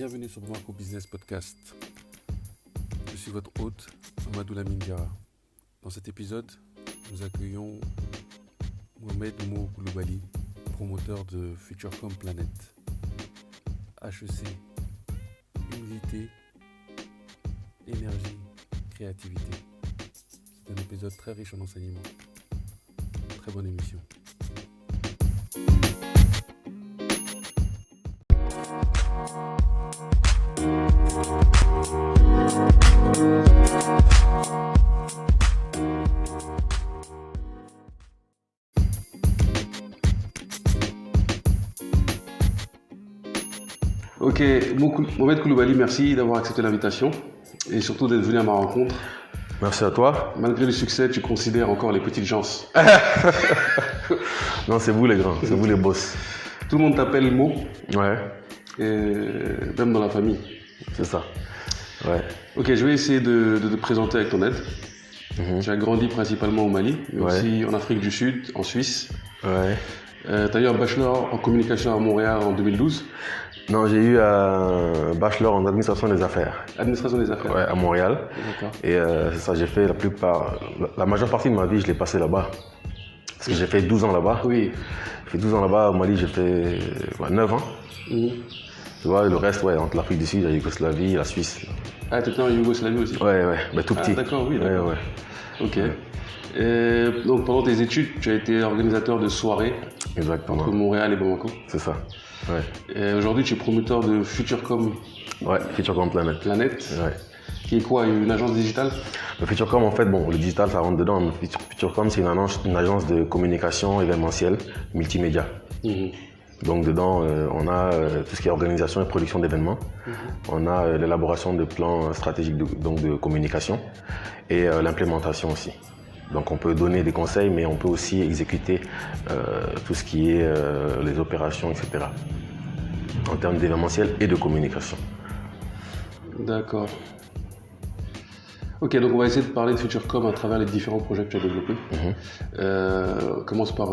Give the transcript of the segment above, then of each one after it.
Bienvenue sur Bamako Business Podcast. Je suis votre hôte, Amadou Lamine Diarra. Dans cet épisode, nous accueillons Mohamed Mo Coulibaly, promoteur de Futurecom Planet. HEC, humilité, énergie, créativité. C'est un épisode très riche en enseignements. Très bonne émission. Ok, Mohamed Coulibaly, merci d'avoir accepté l'invitation et surtout d'être venu à ma rencontre. Merci à toi. Malgré le succès, tu considères encore les petites gens. Non, c'est vous les grands, c'est vous les boss. Tout le monde t'appelle Mo. Ouais. Et même dans la famille. C'est ça. Ouais. Ok, je vais essayer de te présenter avec ton aide. Tu as grandi principalement au Mali, mais aussi en Afrique du Sud, en Suisse. Ouais. Tu as eu un bachelor en communication à Montréal en 2012. Non, j'ai eu un bachelor en administration des affaires. Administration des affaires. Ouais, à Montréal. D'accord. Et c'est ça, j'ai fait la majeure partie de ma vie, je l'ai passé là-bas. Parce que j'ai fait 12 ans là-bas. Oui. J'ai fait 12 ans là-bas, au Mali, j'ai fait 9 ans. Tu vois, le reste, entre l'Afrique du Sud, la Yougoslavie, la Suisse. Ah, tu étais en Yougoslavie aussi? Ouais, mais tout petit. Ah, d'accord, oui, d'accord. Ouais. Ok. Et donc, pendant tes études, tu as été organisateur de soirées. Exactement. Entre Montréal et Bamako. C'est ça. Ouais. Et aujourd'hui, tu es promoteur de Futurecom. Ouais, Futurecom Planet. Ouais. Qui est quoi, une agence digitale? Le Futurecom, en fait, le digital, ça rentre dedans. Futurecom, c'est une agence de communication événementielle, multimédia. Donc, dedans, on a tout ce qui est organisation et production d'événements. On a l'élaboration de plans stratégiques de communication et l'implémentation aussi. Donc, on peut donner des conseils, mais on peut aussi exécuter tout ce qui est les opérations, etc. En termes d'événementiel et de communication. D'accord. Ok, donc on va essayer de parler de Futurecom à travers les différents projets que tu as développés. On commence par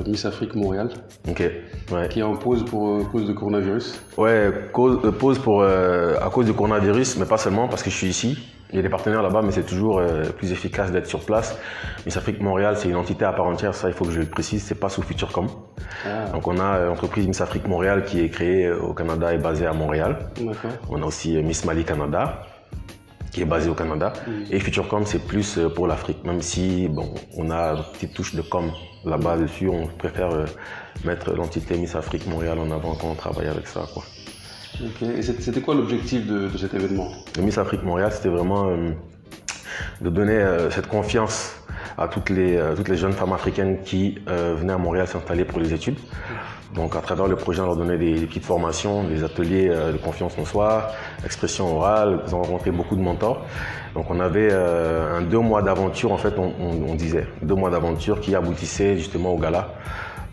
Miss Afrique Montréal, qui est en pause pour cause de coronavirus. Ouais, pause à cause du coronavirus, mais pas seulement parce que je suis ici. Il y a des partenaires là-bas, mais c'est toujours plus efficace d'être sur place. Miss Afrique Montréal, c'est une entité à part entière, ça il faut que je le précise, c'est pas sous Futurecom. Donc on a l'entreprise Miss Afrique Montréal qui est créée au Canada et basée à Montréal. D'accord. On a aussi Miss Mali Canada, qui est basée au Canada. Et Futurecom, c'est plus pour l'Afrique, même si on a une petite touche de com là-bas dessus, on préfère mettre l'entité Miss Afrique Montréal en avant quand on travaille avec ça, quoi. Ok, et c'était quoi l'objectif de cet événement? Le Miss Afrique Montréal, c'était vraiment de donner cette confiance à toutes les jeunes femmes africaines qui venaient à Montréal s'installer pour les études. Donc à travers le projet, on leur donnait des petites formations, des ateliers de confiance en soi, expression orale, ils ont rencontré beaucoup de mentors. Donc on avait un 2 mois d'aventure, en fait on disait, 2 mois d'aventure qui aboutissait justement au gala,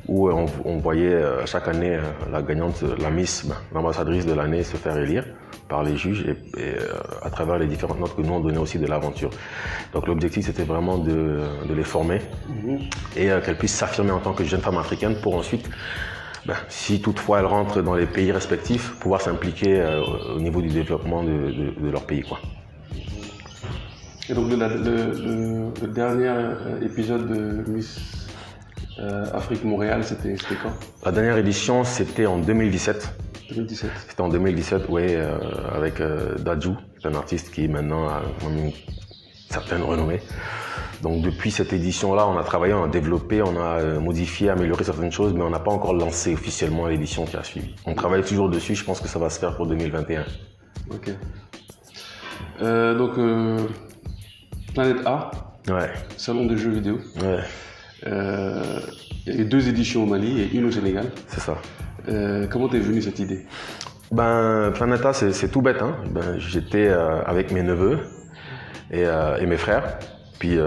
où on voyait chaque année la gagnante, la Miss, l'ambassadrice de l'année se faire élire par les juges et à travers les différentes notes que nous on donnait aussi de l'aventure. Donc l'objectif c'était vraiment de les former et qu'elles puissent s'affirmer en tant que jeunes femmes africaines pour ensuite, si toutefois elles rentrent dans les pays respectifs, pouvoir s'impliquer au niveau du développement de leur pays, quoi. Et donc le dernier épisode de Miss Afrique Montréal, c'était quand? La dernière édition, c'était en 2017. 2017. C'était en 2017, oui, avec Dadju, c'est un artiste qui maintenant a une certaine renommée. Donc depuis cette édition-là, on a travaillé, on a développé, on a modifié, amélioré certaines choses, mais on n'a pas encore lancé officiellement l'édition qui a suivi. On travaille toujours dessus, je pense que ça va se faire pour 2021. Ok. Donc, Planète A, salon de jeux vidéo. Il y a eu 2 éditions au Mali et une au Sénégal. C'est ça. Comment t'es venue cette idée? Planète A, c'est tout bête. J'étais avec mes neveux et mes frères. Puis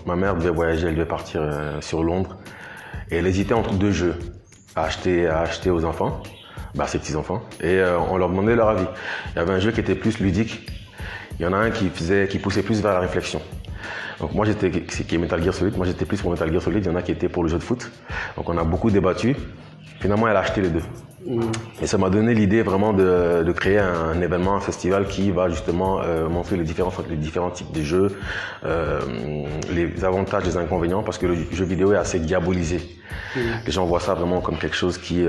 ma mère devait voyager, elle devait partir sur Londres. Et elle hésitait entre 2 jeux à acheter aux enfants, ses petits-enfants. Et on leur demandait leur avis. Il y avait un jeu qui était plus ludique. Il y en a un qui poussait plus vers la réflexion. Donc moi j'étais, qui est Metal Gear Solid, moi j'étais plus pour Metal Gear Solid, il y en a qui étaient pour le jeu de foot. Donc on a beaucoup débattu. Finalement elle a acheté les deux. Et ça m'a donné l'idée vraiment de créer un événement, un festival qui va justement montrer les différents types de jeux, les avantages, les inconvénients, parce que le jeu vidéo est assez diabolisé. Les gens voient ça vraiment comme quelque chose qui,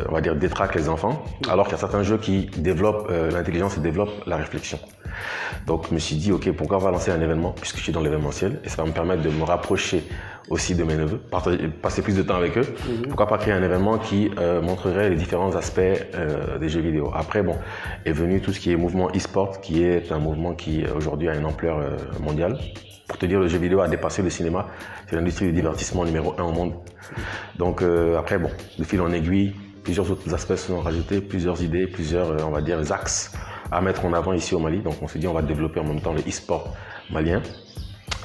on va dire, détraque les enfants, alors qu'il y a certains jeux qui développent l'intelligence et développent la réflexion. Donc je me suis dit, ok, pourquoi on va lancer un événement, puisque je suis dans l'événementiel, et ça va me permettre de me rapprocher aussi de mes neveux, passer plus de temps avec eux. Pourquoi pas créer un événement qui montrerait les différents aspects des jeux vidéo. Après, bon, est venu tout ce qui est mouvement e-sport, qui est un mouvement qui aujourd'hui a une ampleur mondiale. Pour te dire, le jeu vidéo a dépassé le cinéma. C'est l'industrie du divertissement numéro 1 au monde. Donc après, bon, de fil en aiguille, plusieurs autres aspects se sont rajoutés, plusieurs idées, plusieurs, on va dire, axes à mettre en avant ici au Mali. Donc on s'est dit, on va développer en même temps le e-sport malien.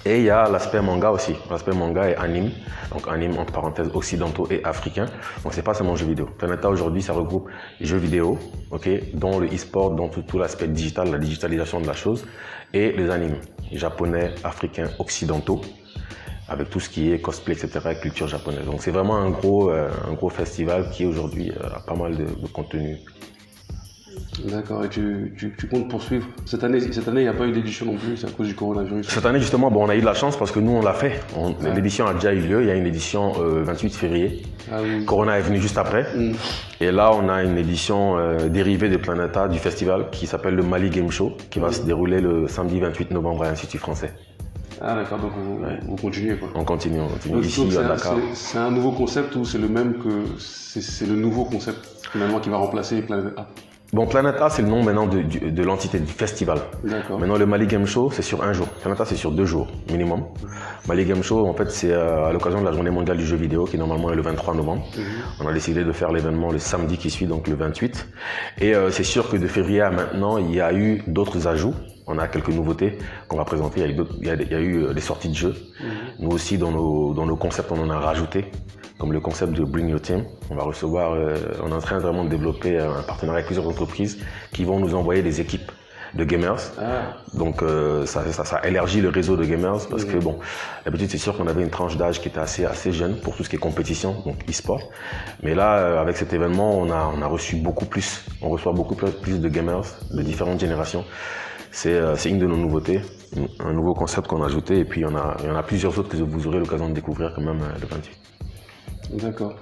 Et il y a l'aspect manga aussi. L'aspect manga et anime. Donc anime entre parenthèses occidentaux et africains. Donc c'est pas seulement jeux vidéo. Planeta aujourd'hui, ça regroupe les jeux vidéo, ok, dont le e-sport, dont tout l'aspect digital, la digitalisation de la chose, et les animes japonais, africains, occidentaux, avec tout ce qui est cosplay, etc., culture japonaise. Donc c'est vraiment un gros festival qui aujourd'hui a pas mal de contenu. D'accord, et tu comptes poursuivre. Cette année, il n'y a pas eu d'édition non plus, c'est à cause du coronavirus. Cette année, justement, bon, on a eu de la chance parce que nous, on l'a fait. L'édition a déjà eu lieu. Il y a une édition 28 février. Ah, oui. Corona est venu juste après. Et là, on a une édition dérivée de Planeta, du festival, qui s'appelle le Mali Game Show, qui va se dérouler le samedi 28 novembre à l'Institut français. Ah d'accord, donc vous continuez quoi. On continue donc, ici à Dakar. C'est un nouveau concept ou c'est le même que... C'est le nouveau concept finalement qui va remplacer Planeta? Bon, Planet A, c'est le nom maintenant de l'entité du festival. Maintenant, le Mali Game Show, c'est sur un jour. Planet A, c'est sur 2 jours minimum. Mali Game Show, en fait, c'est à l'occasion de la journée mondiale du jeu vidéo, qui normalement est le 23 novembre. On a décidé de faire l'événement le samedi qui suit, donc le 28. Et c'est sûr que de février à maintenant, il y a eu d'autres ajouts. On a quelques nouveautés qu'on va présenter. Il y a eu des sorties de jeux. Nous aussi, dans nos concepts, on en a rajouté. Comme le concept de Bring Your Team. On va recevoir, on est en train vraiment de développer un partenariat avec plusieurs entreprises qui vont nous envoyer des équipes de gamers. Donc ça élargit le réseau de gamers parce que bon, d'habitude c'est sûr qu'on avait une tranche d'âge qui était assez jeune pour tout ce qui est compétition, donc e-sport. Mais là, avec cet événement, on a reçu beaucoup plus. On reçoit beaucoup plus de gamers de différentes générations. C'est une de nos nouveautés, un nouveau concept qu'on a ajouté et puis il y en a plusieurs autres que vous aurez l'occasion de découvrir quand même le 28. D'accord.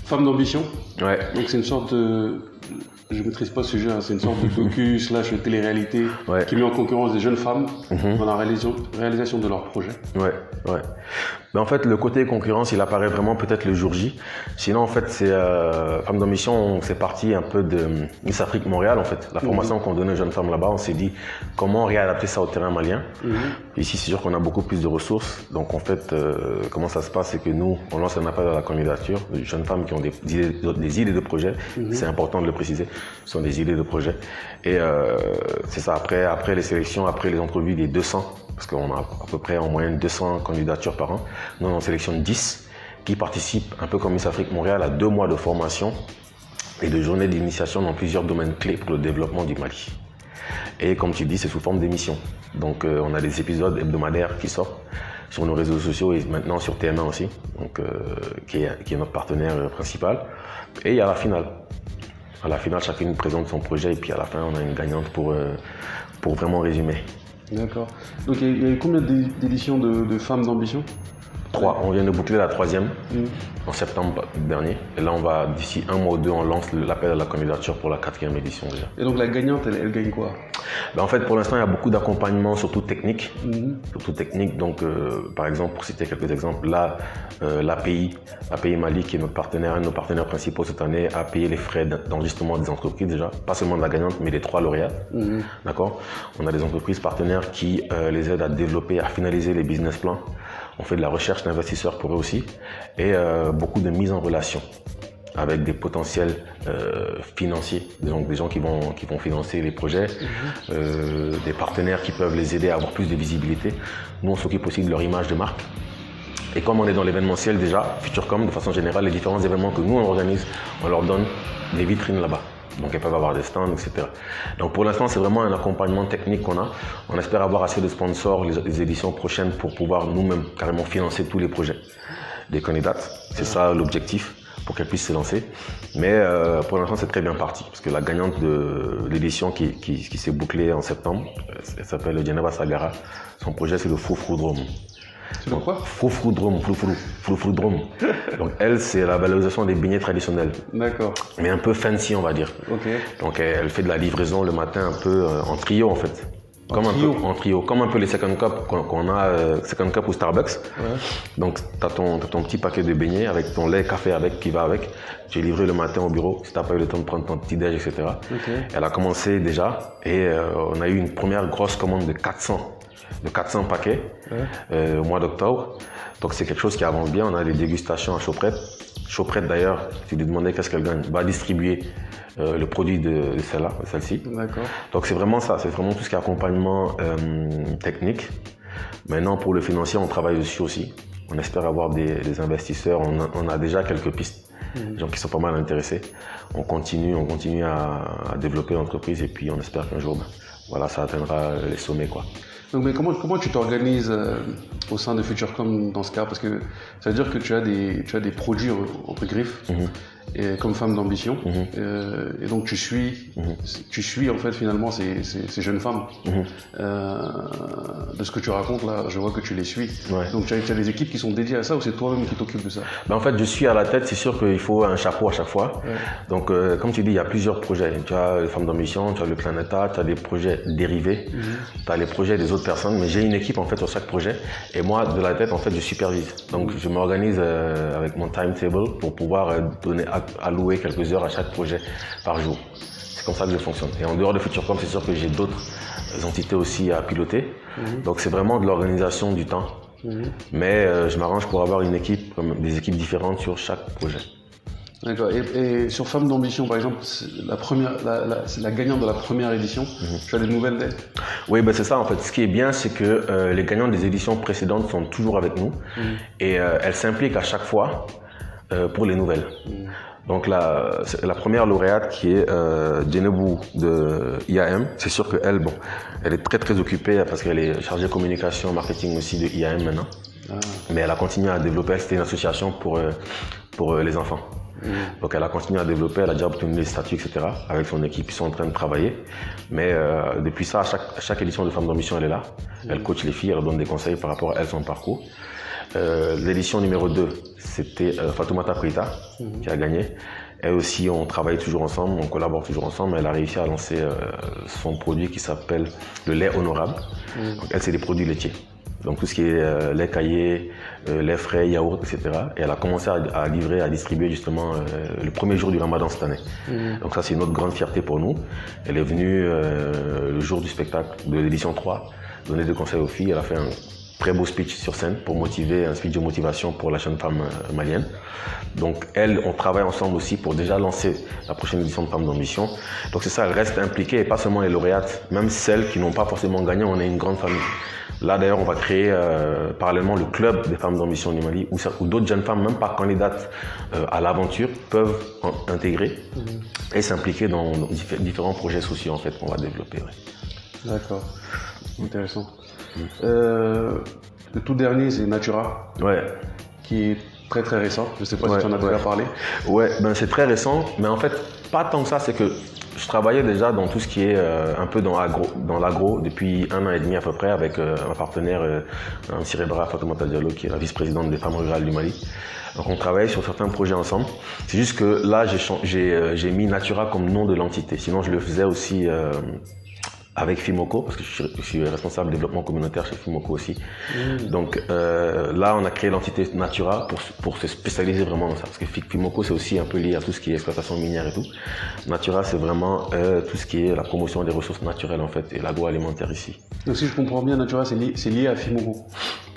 Femme d'ambition. Ouais. Donc c'est une sorte de... Je ne maîtrise pas ce sujet, hein. C'est une sorte de docu / télé-réalité qui met en concurrence des jeunes femmes dans la réalisation de leurs projets. Ouais. Mais en fait, le côté concurrence, il apparaît vraiment peut-être le jour J. Sinon, en fait, c'est Femmes d'ambition, c'est parti un peu de Miss Afrique Montréal, en fait. La formation qu'on donnait aux jeunes femmes là-bas, on s'est dit comment réadapter ça au terrain malien. Ici, c'est sûr qu'on a beaucoup plus de ressources. Donc, en fait, comment ça se passe, c'est que nous, on lance un appel à la candidature de jeunes femmes qui ont des idées de projet. C'est important de le préciser. Ce sont des idées de projet. Et c'est ça, après les sélections, après les entrevues des 200, parce qu'on a à peu près en moyenne 200 candidatures par an, nous on sélectionne 10 qui participent, un peu comme Miss Afrique Montréal, à 2 mois de formation et de journées d'initiation dans plusieurs domaines clés pour le développement du Mali. Et comme tu dis, c'est sous forme d'émissions. Donc on a des épisodes hebdomadaires qui sortent sur nos réseaux sociaux et maintenant sur TM1 aussi, donc, qui est notre partenaire principal. Et il y a la finale. À la finale, chacune présente son projet et puis à la fin, on a une gagnante pour vraiment résumer. D'accord. Donc il y a eu combien d'éditions de Femmes d'ambition? 3. On vient de boucler la 3e en septembre dernier. Et là, d'ici 1 mois ou 2, on lance l'appel à la candidature pour la 4e édition déjà. Et donc la gagnante, elle gagne quoi? En fait, pour l'instant, il y a beaucoup d'accompagnement, surtout technique. Donc, par exemple, pour citer quelques exemples, là, l'API Mali, qui est notre partenaire, un de nos partenaires principaux cette année, a payé les frais d'enregistrement des entreprises déjà. Pas seulement de la gagnante, mais des 3 lauréats. D'accord. On a des entreprises partenaires qui les aident à développer, à finaliser les business plans. On fait de la recherche d'investisseurs pour eux aussi et beaucoup de mise en relation avec des potentiels financiers, donc des gens qui vont financer les projets, des partenaires qui peuvent les aider à avoir plus de visibilité. Nous, on s'occupe aussi de leur image de marque. Et comme on est dans l'événementiel déjà, Futurcom, de façon générale, les différents événements que nous on organise, on leur donne des vitrines là-bas. Donc elles peuvent avoir des stands, etc. Donc pour l'instant, c'est vraiment un accompagnement technique qu'on a. On espère avoir assez de sponsors les éditions prochaines pour pouvoir nous-mêmes carrément financer tous les projets des candidates. C'est ça l'objectif, pour qu'elles puissent se lancer. Mais pour l'instant, c'est très bien parti. Parce que la gagnante de l'édition qui s'est bouclée en septembre, elle s'appelle Djeneba Sagara. Son projet, c'est le Froufroudrome. C'est le quoi? Froufroudrome. Donc elle, c'est la valorisation des beignets traditionnels. D'accord. Mais un peu fancy, on va dire. Ok. Donc elle fait de la livraison le matin un peu en trio en fait. En trio, comme un peu les second cup qu'on a, second cup ou Starbucks. Ouais. Donc tu as ton petit paquet de beignets avec ton lait, café avec, qui va avec. Tu es livré le matin au bureau, si tu n'as pas eu le temps de prendre ton petit déj, etc. Okay. Elle a commencé déjà et on a eu une première grosse commande de 400 paquets au mois d'octobre. Donc c'est quelque chose qui avance bien. On a des dégustations à Chauprette. Chauprette d'ailleurs, si tu lui demandais qu'est-ce qu'elle gagne, va distribuer le produit de celle-ci. D'accord. Donc c'est vraiment ça, c'est vraiment tout ce qui est accompagnement technique. Maintenant pour le financier, on travaille dessus aussi. On espère avoir des investisseurs, on a déjà quelques pistes, des gens qui sont pas mal intéressés. On continue à développer l'entreprise et puis on espère qu'un jour, voilà, ça atteindra les sommets, quoi. Donc, mais comment tu t'organises au sein de Futurecom dans ce cas? Parce que ça veut dire que tu as des produits entre griffes, et comme femme d'ambition, et donc tu suis en fait finalement ces jeunes femmes. De ce que tu racontes là, je vois que tu les suis. Ouais. Donc tu as des équipes qui sont dédiées à ça ou c'est toi-même qui t'occupes de ça? Ben en fait, je suis à la tête, c'est sûr qu'il faut un chapeau à chaque fois. Ouais. Donc comme tu dis, il y a plusieurs projets. Tu as les femmes d'ambition, tu as le Planeta, tu as des projets dérivés, tu as les projets des autres personnes, mais j'ai une équipe en fait sur chaque projet et moi de la tête en fait je supervise. Donc je m'organise avec mon timetable pour pouvoir allouer quelques heures à chaque projet par jour. C'est comme ça que je fonctionne. Et en dehors de Futurecom, c'est sûr que j'ai d'autres entités aussi à piloter. Donc c'est vraiment de l'organisation du temps. Mais je m'arrange pour avoir une équipe, des équipes différentes sur chaque projet. D'accord. Et sur Femmes d'ambition, par exemple, c'est la gagnante de la première édition. Tu as des nouvelles d'elle? Oui, ben c'est ça en fait. Ce qui est bien, c'est que les gagnantes des éditions précédentes sont toujours avec nous et elles s'impliquent à chaque fois pour les nouvelles. Donc la première lauréate qui est Djenebou de IAM, c'est sûr qu'elle, bon, elle est très très occupée parce qu'elle est chargée de communication, marketing aussi de IAM maintenant. Mais elle a continué à développer, c'était une association pour les enfants. Donc elle a continué à développer, elle a déjà obtenu les statuts, etc. Avec son équipe, ils sont en train de travailler. Mais depuis ça, à chaque édition de Femmes d'ambition, elle est là. Elle coach les filles, elle leur donne des conseils par rapport à elle, son parcours. L'édition numéro 2, c'était Fatoumata Prita qui a gagné. Elle aussi, on travaille toujours ensemble, on collabore toujours ensemble. Elle a réussi à lancer son produit qui s'appelle le lait honorable. Donc elle, c'est des produits laitiers. Donc tout ce qui est lait caillé, lait frais, yaourt, etc. Et elle a commencé à livrer, à distribuer justement le premier jour du Ramadan cette année. Donc ça, c'est une autre grande fierté pour nous. Elle est venue le jour du spectacle de l'édition 3, donner des conseils aux filles. Elle a fait un très beau speech sur scène pour motiver, un speech de motivation pour la jeune femme malienne. Donc elle, on travaille ensemble aussi pour déjà lancer la prochaine édition de Femmes d'ambition. Donc c'est ça, elle reste impliquée et pas seulement les lauréates, même celles qui n'ont pas forcément gagné, on est une grande famille. Là d'ailleurs, on va créer parallèlement le club des femmes d'ambition du Mali où d'autres jeunes femmes, même pas candidates à l'aventure, peuvent intégrer et s'impliquer dans différents projets sociaux en fait qu'on va développer. Ouais. D'accord, intéressant. Le tout dernier, c'est Natura, qui est très très récent. Je ne sais pas si tu en as déjà parlé. Ouais, ben c'est très récent, mais en fait, pas tant que ça, c'est que je travaillais déjà dans tout ce qui est un peu dans l'agro depuis 1 an et demi à peu près avec un partenaire, Sirebra Fatoumata Diallo, qui est la vice-présidente des femmes rurales du Mali. Donc on travaille sur certains projets ensemble. C'est juste que là, j'ai mis Natura comme nom de l'entité. Sinon, je le faisais aussi avec Fimoco, parce que je suis responsable développement communautaire chez Fimoco aussi. Donc là, on a créé l'entité Natura pour se spécialiser vraiment dans ça. Parce que Fimoco, c'est aussi un peu lié à tout ce qui est exploitation minière et tout. Natura, c'est vraiment tout ce qui est la promotion des ressources naturelles en fait, et l'agroalimentaire ici. Donc si je comprends bien, Natura, c'est lié à Fimoco?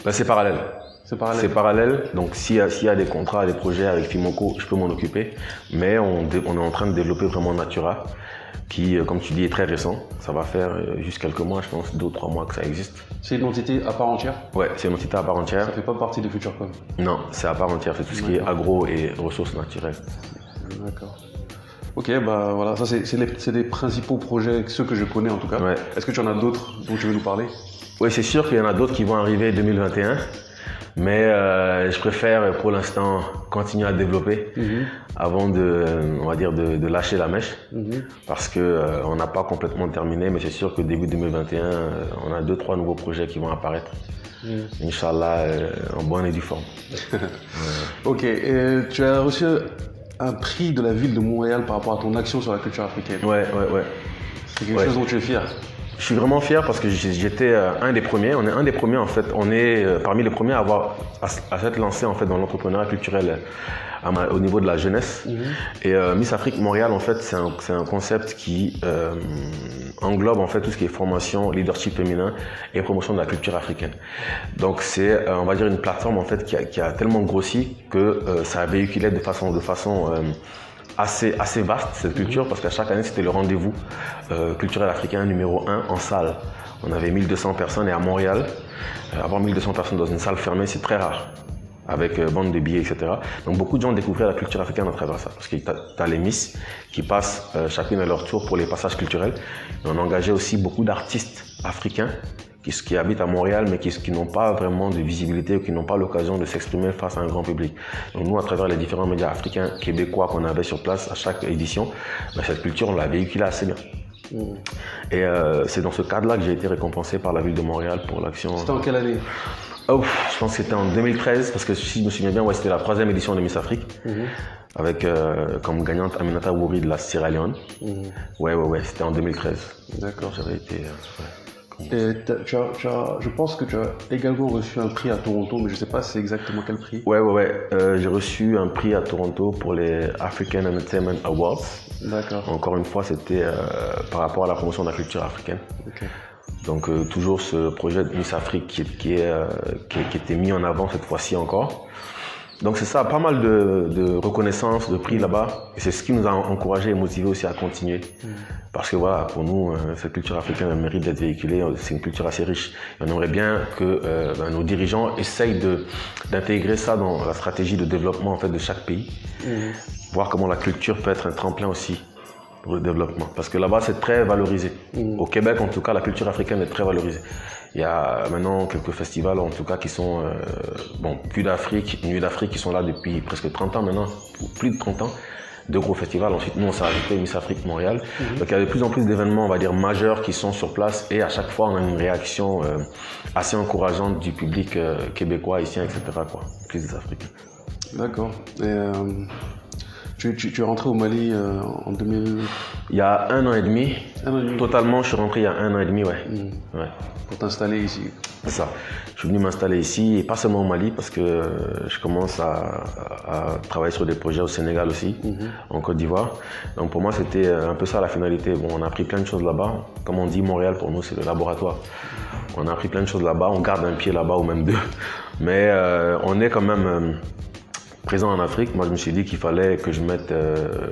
Ben, c'est parallèle. C'est parallèle. Donc s'il y a des contrats, des projets avec Fimoco, je peux m'en occuper. Mais on est en train de développer vraiment Natura, qui, comme tu dis, est très récent. Ça va faire juste quelques mois, je pense, 2 ou 3 mois que ça existe. C'est une entité à part entière? Ouais, c'est une entité à part entière. Ça fait pas partie de Futurecom? Non, c'est à part entière. C'est tout ce qui est agro et ressources naturelles. D'accord. Ok, bah voilà, ça c'est les principaux projets, ceux que je connais en tout cas. Ouais. Est-ce que tu en as d'autres dont tu veux nous parler? Oui, c'est sûr qu'il y en a d'autres qui vont arriver 2021, mais je préfère pour l'instant continuer à développer avant on va dire, de lâcher la mèche, parce que on n'a pas complètement terminé, mais c'est sûr que début 2021, on a 2-3 nouveaux projets qui vont apparaître. Inch'Allah, en bonne et due forme. Ok, et tu as reçu un prix de la ville de Montréal par rapport à ton action sur la culture africaine. Ouais. C'est quelque chose dont tu es fier? Je suis vraiment fier parce que j'étais un des premiers. On est un des premiers en fait. On est parmi les premiers à s'être lancé en fait dans l'entrepreneuriat culturel au niveau de la jeunesse. Et Miss Afrique Montréal en fait c'est un concept qui englobe en fait tout ce qui est formation, leadership féminin et promotion de la culture africaine. Donc c'est on va dire une plateforme en fait qui a tellement grossi que ça a véhiculé de façon assez vaste cette culture, parce qu'à chaque année c'était le rendez-vous culturel africain numéro 1 en salle. On avait 1200 personnes et à Montréal, avoir 1200 personnes dans une salle fermée c'est très rare, avec vente de billets, etc. Donc beaucoup de gens découvraient la culture africaine à travers ça, parce que tu as les Miss qui passent chacune à leur tour pour les passages culturels. Et on engageait aussi beaucoup d'artistes africains qui habitent à Montréal, mais qui n'ont pas vraiment de visibilité ou qui n'ont pas l'occasion de s'exprimer face à un grand public. Donc nous, à travers les différents médias africains, québécois qu'on avait sur place à chaque édition, cette culture, on l'a véhiculée assez bien. Et c'est dans ce cadre-là que j'ai été récompensé par la ville de Montréal pour l'action. C'était en quelle année? Je pense que c'était en 2013, parce que si je me souviens bien, c'était la 3e édition de Miss Afrique, avec comme gagnante Aminata Wouri de la Sierra Leone. Ouais, c'était en 2013. D'accord. J'avais été... Et je pense que tu as également reçu un prix à Toronto, mais je ne sais pas c'est exactement quel prix. Ouais. J'ai reçu un prix à Toronto pour les African Entertainment Awards. D'accord. Encore une fois, c'était par rapport à la promotion de la culture africaine. Okay. Donc toujours ce projet de Miss Afrique qui était mis en avant cette fois-ci encore. Donc c'est ça, pas mal de reconnaissance, de prix là-bas. Et c'est ce qui nous a encouragé et motivé aussi à continuer. Parce que voilà, pour nous, cette culture africaine elle mérite d'être véhiculée. C'est une culture assez riche. Et on aimerait bien que nos dirigeants essayent d'intégrer ça dans la stratégie de développement en fait, de chaque pays. Voir comment la culture peut être un tremplin aussi pour le développement. Parce que là-bas, c'est très valorisé. Au Québec, en tout cas, la culture africaine est très valorisée. Il y a maintenant quelques festivals, en tout cas, qui sont, Nuit d'Afrique, qui sont là depuis presque 30 ans maintenant, plus de 30 ans. 2 gros festivals. Ensuite, nous, on s'est ajouté Miss Afrique Montréal. Donc, il y a de plus en plus d'événements, on va dire, majeurs qui sont sur place. Et à chaque fois, on a une réaction assez encourageante du public québécois, haïtien, etc. Plus des Africains. D'accord. Et tu es rentré au Mali en 2000... Il y a 1 an et demi. 1 an et demi. Totalement, je suis rentré il y a 1 an et demi, ouais. Pour t'installer ici. C'est ça. Je suis venu m'installer ici, et pas seulement au Mali, parce que je commence à travailler sur des projets au Sénégal aussi, en Côte d'Ivoire. Donc pour moi, c'était un peu ça la finalité. Bon, on a appris plein de choses là-bas. Comme on dit, Montréal, pour nous, c'est le laboratoire. On a appris plein de choses là-bas, on garde un pied là-bas ou même 2. Mais on est quand même présent en Afrique. Moi, je me suis dit qu'il fallait que je mette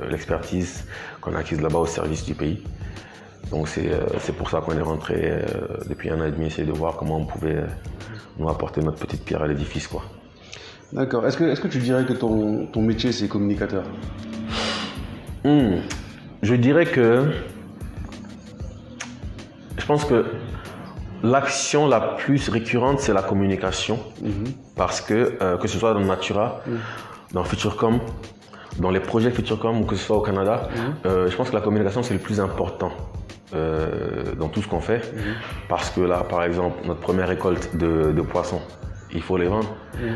l'expertise qu'on a acquise là-bas au service du pays. Donc c'est pour ça qu'on est rentré depuis 1 an et demi, essayer de voir comment on pouvait nous apporter notre petite pierre à l'édifice, quoi. D'accord. Est-ce que tu dirais que ton métier c'est communicateur? Je dirais que je pense que l'action la plus récurrente c'est la communication, parce que ce soit dans Natura, dans Futurecom, dans les projets Futurecom ou que ce soit au Canada, je pense que la communication c'est le plus important. Dans tout ce qu'on fait, parce que là, par exemple, notre première récolte de poissons, il faut les vendre.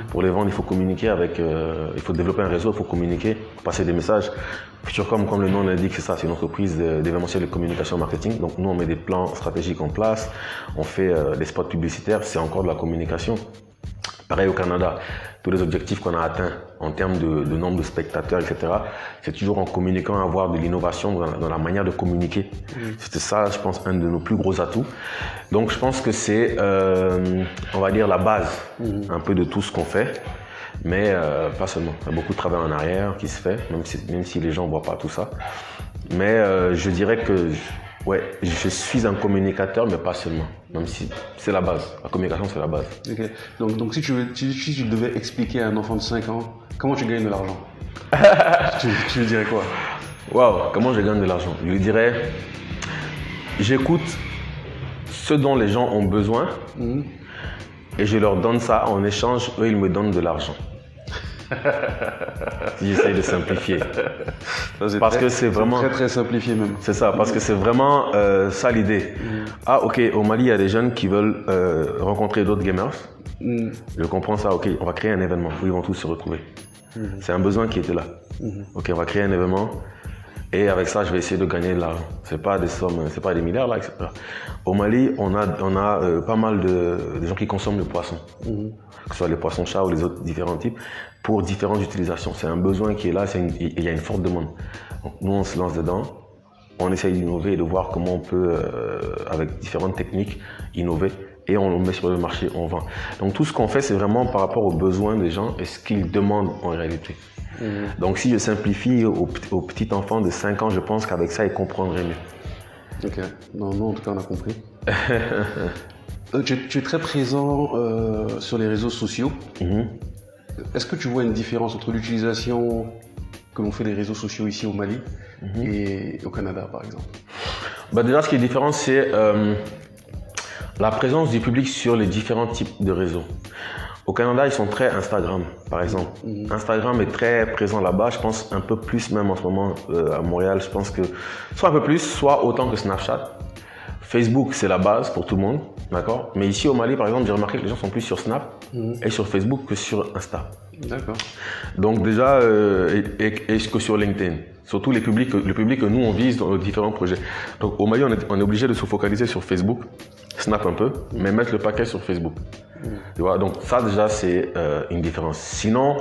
Pour les vendre, il faut communiquer il faut développer un réseau, il faut communiquer, passer des messages. Futurecom, comme le nom l'indique, c'est ça, c'est une entreprise d'événementiel de communication marketing. Donc nous, on met des plans stratégiques en place, on fait des spots publicitaires, c'est encore de la communication. Pareil au Canada, tous les objectifs qu'on a atteints en termes de nombre de spectateurs, etc., c'est toujours en communiquant, avoir de l'innovation dans la manière de communiquer. C'était ça, je pense, un de nos plus gros atouts. Donc je pense que c'est, on va dire, la base un peu de tout ce qu'on fait, mais pas seulement. Il y a beaucoup de travail en arrière qui se fait, même si les gens ne voient pas tout ça. Mais je dirais que je suis un communicateur, mais pas seulement. Même si c'est la base. La communication, c'est la base. Ok. Donc si tu devais expliquer à un enfant de 5 ans comment tu gagnes de l'argent, tu lui dirais quoi? Waouh, comment je gagne de l'argent? Je lui dirais, j'écoute ce dont les gens ont besoin et je leur donne ça en échange, eux ils me donnent de l'argent. Si j'essaye de simplifier. Parce que c'est vraiment très simplifié même. C'est ça, parce que c'est vraiment ça l'idée. Ah ok, au Mali il y a des jeunes qui veulent rencontrer d'autres gamers. Je comprends ça, ok, on va créer un événement où ils vont tous se retrouver. C'est un besoin qui était là. Ok, on va créer un événement et avec ça je vais essayer de gagner de l'argent. C'est pas des sommes, c'est pas des milliards là, etc. Au Mali on a pas mal de gens qui consomment le poisson. Que ce soit les poissons chats ou les autres différents types, pour différentes utilisations. C'est un besoin qui est là, il y a une forte demande. Donc, nous, on se lance dedans, on essaye d'innover et de voir comment on peut, avec différentes techniques, innover et on le met sur le marché, on vend. Donc tout ce qu'on fait, c'est vraiment par rapport aux besoins des gens et ce qu'ils demandent en réalité. Donc si je simplifie au petit enfant de 5 ans, je pense qu'avec ça, il comprendrait mieux. Ok, non, en tout cas, on a compris. Tu es très présent sur les réseaux sociaux. Est-ce que tu vois une différence entre l'utilisation que l'on fait des réseaux sociaux ici au Mali et au Canada, par exemple? Déjà, ce qui est différent, c'est la présence du public sur les différents types de réseaux. Au Canada, ils sont très Instagram, par exemple. Instagram est très présent là-bas, je pense un peu plus même en ce moment à Montréal. Je pense que soit un peu plus, soit autant que Snapchat. Facebook, c'est la base pour tout le monde, d'accord? Mais ici au Mali, par exemple, j'ai remarqué que les gens sont plus sur Snap et sur Facebook que sur Insta. D'accord. Donc déjà, et que sur LinkedIn. Surtout le public que nous, on vise dans nos différents projets. Donc au Mali, on est obligé de se focaliser sur Facebook, Snap un peu, mais mettre le paquet sur Facebook. Tu vois, donc ça déjà, c'est une différence. Sinon,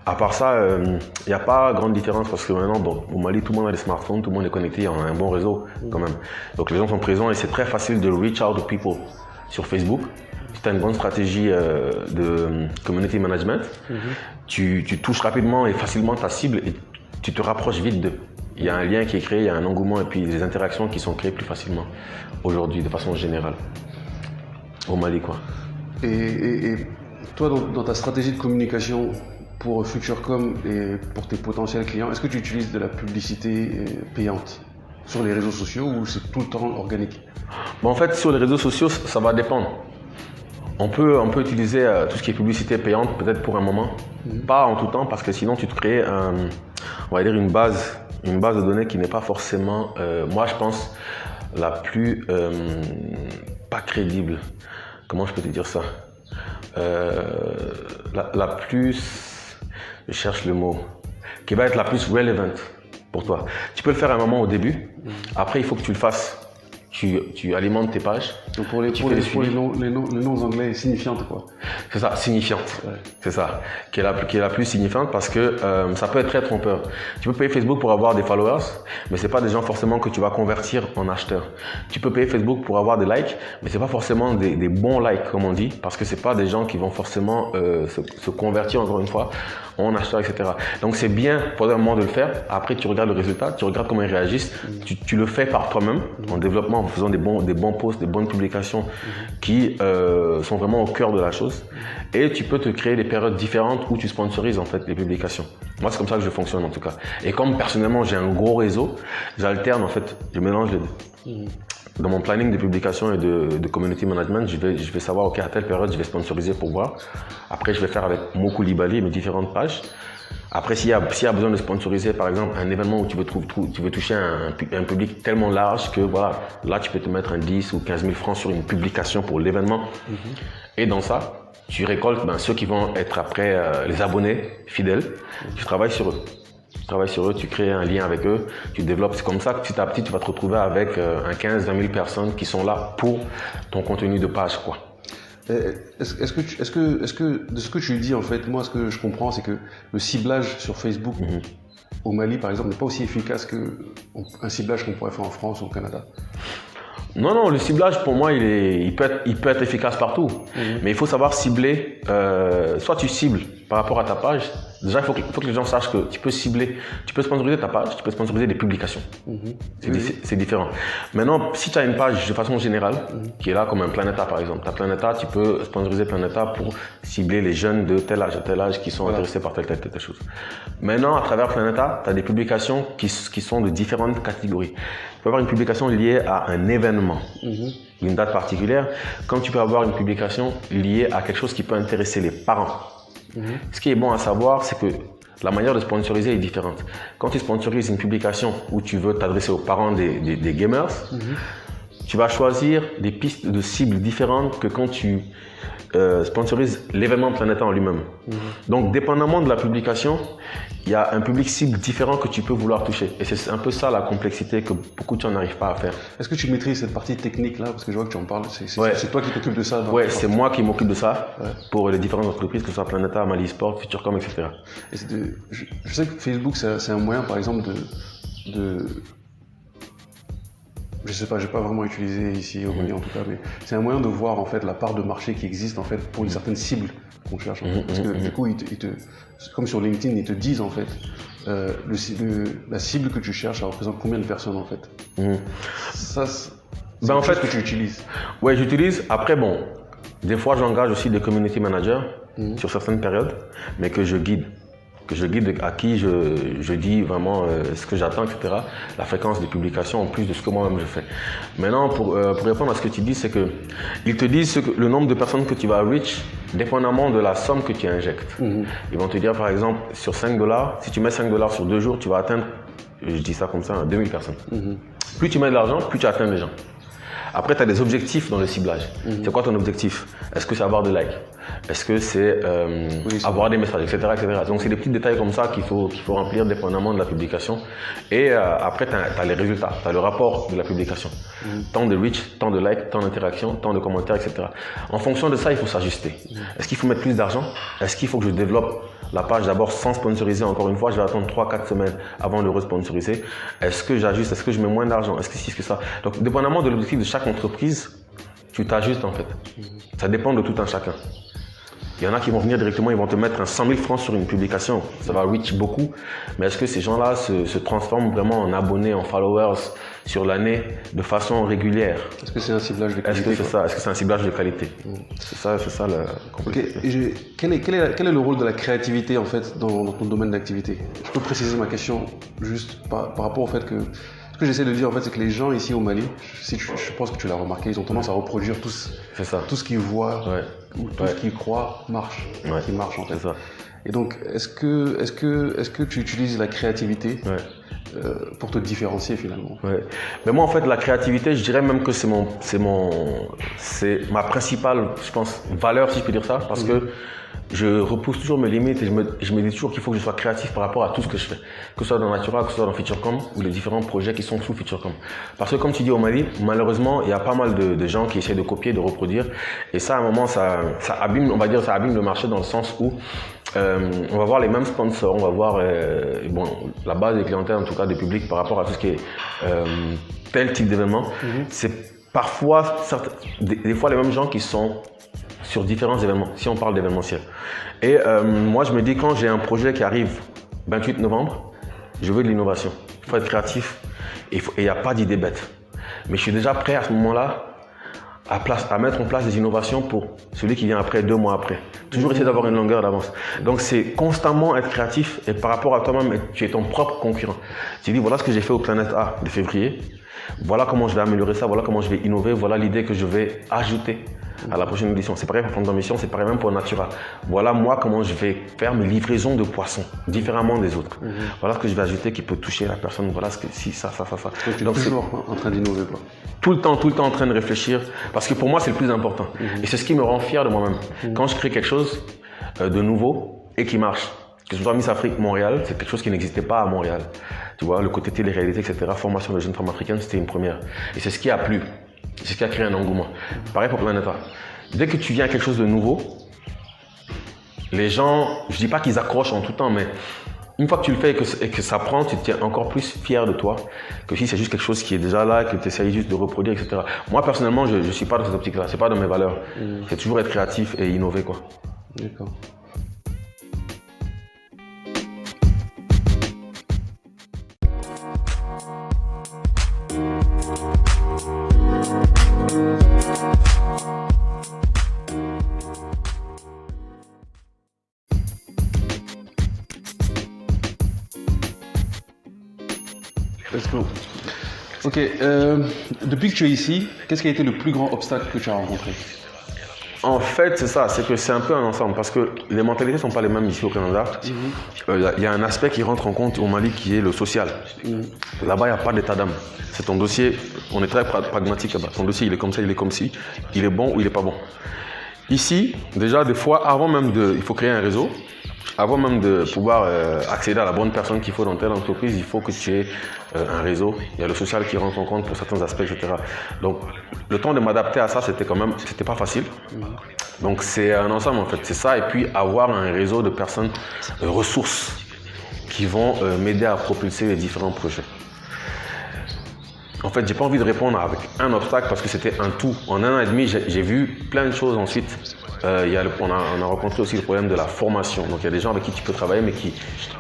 à part ça, il n'y a pas grande différence parce que maintenant, au Mali, tout le monde a des smartphones, tout le monde est connecté, on a un bon réseau quand même. Donc les gens sont présents et c'est très facile de reach out to people sur Facebook. Si tu as une bonne stratégie de community management, tu touches rapidement et facilement ta cible et tu te rapproches vite d'eux. Il y a un lien qui est créé, il y a un engouement et puis des interactions qui sont créées plus facilement aujourd'hui de façon générale au Mali, quoi. Et toi, dans ta stratégie de communication pour Futurecom et pour tes potentiels clients, est-ce que tu utilises de la publicité payante sur les réseaux sociaux ou c'est tout le temps organique? En fait, sur les réseaux sociaux, ça va dépendre. On peut utiliser tout ce qui est publicité payante peut-être pour un moment, pas en tout temps parce que sinon tu te crées on va dire une base de données qui n'est pas forcément, moi je pense, la plus pas crédible. Comment je peux te dire ça? La plus, je cherche le mot, qui va être la plus relevant pour toi. Tu peux le faire à un moment au début, après il faut que tu le fasses. Tu alimentes tes pages. Donc pour les noms anglais signifiantes, quoi. C'est ça, signifiante. Ouais. C'est ça, qui est la plus signifiante parce que ça peut être très trompeur. Tu peux payer Facebook pour avoir des followers, mais c'est pas des gens forcément que tu vas convertir en acheteurs. Tu peux payer Facebook pour avoir des likes, mais c'est pas forcément des bons likes comme on dit, parce que c'est pas des gens qui vont forcément se convertir encore une fois en acheteurs, etc. Donc c'est bien pour un moment de le faire. Après tu regardes le résultat, tu regardes comment ils réagissent. Tu le fais par toi-même en développement, en faisant des bons posts, des bonnes publications qui sont vraiment au cœur de la chose. Et tu peux te créer des périodes différentes où tu sponsorises en fait les publications. Moi c'est comme ça que je fonctionne en tout cas. Et comme personnellement j'ai un gros réseau, j'alterne en fait, je mélange les deux. Dans mon planning de publication et de community management, je vais savoir, ok, à telle période, je vais sponsoriser pour voir. Après, je vais faire avec Mo Coulibaly mes différentes pages. Après, s'il y a besoin de sponsoriser, par exemple, un événement où tu veux toucher un public tellement large que, voilà, là, tu peux te mettre un 10 ou 15 000 francs sur une publication pour l'événement. Et dans ça, tu récoltes ceux qui vont être après les abonnés fidèles. Tu travailles sur eux. Tu crées un lien avec eux, tu développes. C'est comme ça que petit à petit, tu vas te retrouver avec un 15-20 000 personnes qui sont là pour ton contenu de page, quoi. Est-ce que de ce que tu dis en fait, moi ce que je comprends c'est que le ciblage sur Facebook au Mali par exemple n'est pas aussi efficace qu'un ciblage qu'on pourrait faire en France ou au Canada? Non, le ciblage pour moi il peut être efficace partout, mais il faut savoir cibler. Soit tu cibles par rapport à ta page, déjà, il faut que les gens sachent que tu peux cibler, tu peux sponsoriser ta page, tu peux sponsoriser des publications. C'est différent. Maintenant, si tu as une page de façon générale, qui est là comme un Planeta par exemple, ta Planeta, tu peux sponsoriser Planeta pour cibler les jeunes de tel âge qui sont intéressés par telle chose. Maintenant, à travers Planeta, tu as des publications qui sont de différentes catégories. Tu peux avoir une publication liée à un événement, une date particulière, comme tu peux avoir une publication liée à quelque chose qui peut intéresser les parents. Ce qui est bon à savoir, c'est que la manière de sponsoriser est différente. Quand tu sponsorises une publication où tu veux t'adresser aux parents des gamers, tu vas choisir des pistes de cibles différentes que quand tu sponsorises l'événement Planeta en lui-même. Donc, dépendamment de la publication, il y a un public cible différent que tu peux vouloir toucher. Et c'est un peu ça la complexité que beaucoup de gens n'arrivent pas à faire. Est-ce que tu maîtrises cette partie technique là? Parce que je vois que tu en parles. C'est toi qui t'occupes de ça? Oui, c'est moi qui m'occupe de ça pour les différentes entreprises, que ce soit Planeta, Mali Sport, Futurecom, etc. Et je sais que Facebook, c'est un moyen, par exemple, je sais pas, je n'ai pas vraiment utilisé ici au Mali en tout cas, mais c'est un moyen de voir en fait la part de marché qui existe en fait pour une certaine cible qu'on cherche. En fait. Parce que du coup, comme sur LinkedIn, ils te disent en fait la cible que tu cherches, ça représente combien de personnes en fait. Ça, c'est en fait, ce que tu utilises. Ouais, j'utilise. Après, bon, des fois, j'engage aussi des community managers sur certaines périodes, mais que je guide. À qui je dis vraiment ce que j'attends, etc. La fréquence des publications en plus de ce que moi-même je fais. Maintenant, pour répondre à ce que tu dis, c'est que ils te disent le nombre de personnes que tu vas reach dépendamment de la somme que tu injectes. Ils vont te dire par exemple sur $5, si tu mets $5 sur 2 jours, tu vas atteindre, je dis ça comme ça, 2000 personnes. Plus tu mets de l'argent, plus tu atteins les gens. Après, tu as des objectifs dans le ciblage. C'est quoi ton objectif? Est-ce que c'est avoir des likes? Est-ce que c'est avoir des messages, etc., etc. Donc, c'est des petits détails comme ça qu'il faut remplir dépendamment de la publication. Et après, tu as les résultats, tu as le rapport de la publication. Tant de reach, tant de likes, tant d'interactions, tant de commentaires, etc. En fonction de ça, il faut s'ajuster. Est-ce qu'il faut mettre plus d'argent? Est-ce qu'il faut que je développe la page d'abord sans sponsoriser? Encore une fois, je vais attendre 3-4 semaines avant de responsoriser. Est-ce que j'ajuste? Est-ce que je mets moins d'argent? Est-ce que si, est-ce que ça? Donc, dépendamment de l'objectif de chaque entreprise, tu t'ajustes en fait. Ça dépend de tout un chacun. Il y en a qui vont venir directement, ils vont te mettre 100 000 francs sur une publication. Ça va reach beaucoup. Mais est-ce que ces gens-là se transforment vraiment en abonnés, en followers sur l'année de façon régulière? Est-ce que c'est un ciblage de qualité? Est-ce que c'est ça? Est-ce que c'est un ciblage de qualité? C'est ça la complexité. Okay. Quel est le rôle de la créativité en fait dans ton domaine d'activité? Je peux préciser ma question juste par rapport au fait que ce que j'essaie de dire en fait, c'est que les gens ici au Mali, je pense que tu l'as remarqué, ils ont tendance à reproduire tout ce qu'ils voient ou tout ce qu'ils croient qui marche en fait. Ça. Et donc, est-ce que tu utilises la créativité pour te différencier finalement? Mais moi en fait, la créativité, je dirais même que c'est ma principale, je pense, valeur si je peux dire ça, parce que je repousse toujours mes limites et je me dis toujours qu'il faut que je sois créatif par rapport à tout ce que je fais. Que ce soit dans Natura, que ce soit dans Futurecom ou les différents projets qui sont sous Futurecom. Parce que comme tu dis au Mali, malheureusement, il y a pas mal de gens qui essaient de copier, de reproduire. Et ça, à un moment, ça abîme, on va dire, ça abîme le marché dans le sens où on va voir les mêmes sponsors, on va voir la base des clientèles, en tout cas des publics par rapport à tout ce qui est tel type d'événement. C'est parfois, des fois les mêmes gens qui sont sur différents événements, si on parle d'événementiel. Et moi, je me dis, quand j'ai un projet qui arrive 28 novembre, je veux de l'innovation. Il faut être créatif et il n'y a pas d'idée bête. Mais je suis déjà prêt à ce moment-là à mettre en place des innovations pour celui qui vient après, 2 mois après. Toujours essayer d'avoir une longueur d'avance. Donc, c'est constamment être créatif et par rapport à toi-même, tu es ton propre concurrent. Tu dis, voilà ce que j'ai fait au Planète A de février. Voilà comment je vais améliorer ça, voilà comment je vais innover, voilà l'idée que je vais ajouter à la prochaine édition. C'est pareil pour Plan d'ambition, c'est pareil même pour Natura. Voilà moi comment je vais faire mes livraisons de poissons différemment des autres. Voilà ce que je vais ajouter qui peut toucher la personne. Voilà ce que si ça. Donc toujours en train d'innover quoi. Tout le temps en train de réfléchir parce que pour moi c'est le plus important. Et c'est ce qui me rend fier de moi-même. Quand je crée quelque chose de nouveau et qui marche. Que ce soit Miss Afrique Montréal, c'est quelque chose qui n'existait pas à Montréal. Tu vois, le côté télé-réalité, etc. Formation de jeunes femmes africaines, c'était une première. Et c'est ce qui a plu. C'est ce qui a créé un engouement. Pareil pour Planeta. Dès que tu viens à quelque chose de nouveau, les gens, je dis pas qu'ils accrochent en tout temps, mais une fois que tu le fais et que ça prend, tu te tiens encore plus fier de toi que si c'est juste quelque chose qui est déjà là, que tu essayes juste de reproduire, etc. Moi, personnellement, je ne suis pas dans cette optique-là. C'est pas dans mes valeurs. C'est toujours être créatif et innover, quoi. D'accord. Let's go. Ok, depuis que tu es ici, qu'est-ce qui a été le plus grand obstacle que tu as rencontré? En fait, c'est ça, c'est que c'est un peu un ensemble parce que les mentalités ne sont pas les mêmes ici au Canada. Il y a un aspect qui rentre en compte au Mali qui est le social. Là-bas, il n'y a pas d'état d'âme. C'est ton dossier, on est très pragmatique là-bas. Ton dossier, il est comme ça, il est comme ci, il est bon ou il n'est pas bon. Ici, déjà, des fois, il faut créer un réseau. Avant même de pouvoir accéder à la bonne personne qu'il faut dans telle entreprise, il faut que tu aies un réseau. Il y a le social qui rentre en compte pour certains aspects, etc. Donc, le temps de m'adapter à ça, c'était pas facile. Donc, c'est un ensemble en fait. C'est ça. Et puis, avoir un réseau de personnes ressources qui vont m'aider à propulser les différents projets. En fait, j'ai pas envie de répondre avec un obstacle parce que c'était un tout. En 1 an et demi, j'ai vu plein de choses ensuite. On a rencontré aussi le problème de la formation. Donc il y a des gens avec qui tu peux travailler mais qui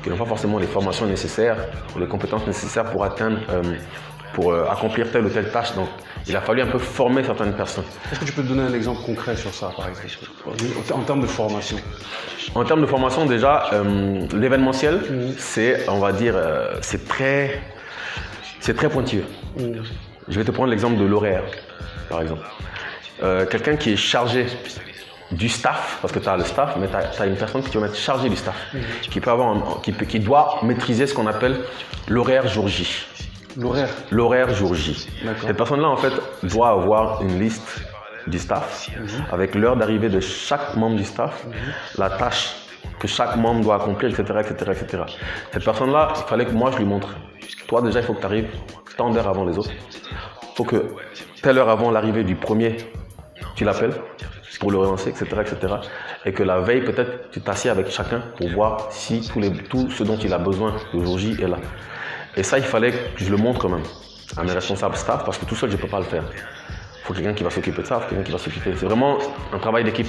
n'ont pas forcément les formations nécessaires ou les compétences nécessaires pour accomplir telle ou telle tâche. Donc il a fallu un peu former certaines personnes. Est-ce que tu peux donner un exemple concret sur ça, par exemple, en termes de formation? En termes de formation, déjà, l'événementiel, c'est, on va dire, c'est très pointilleux. Je vais te prendre l'exemple de l'horaire, par exemple. Quelqu'un qui est chargé du staff, parce que tu as le staff, mais tu as une personne qui va être chargée du staff, qui doit maîtriser ce qu'on appelle l'horaire jour J. L'horaire jour J. Cette personne-là, en fait, doit avoir une liste du staff avec l'heure d'arrivée de chaque membre du staff, la tâche que chaque membre doit accomplir, etc., etc., etc. Cette personne-là, il fallait que moi, je lui montre. Toi, déjà, il faut que tu arrives tant d'heures avant les autres. Il faut que telle heure avant l'arrivée du premier, tu l'appelles pour le relancer, etc., etc. Et que la veille, peut-être, tu t'assieds avec chacun pour voir si tout ce dont il a besoin le jour J est là. Et ça, il fallait que je le montre quand même à mes responsables staff parce que tout seul, je ne peux pas le faire. Il faut quelqu'un qui va s'occuper de ça, quelqu'un qui va s'occuper. C'est vraiment un travail d'équipe.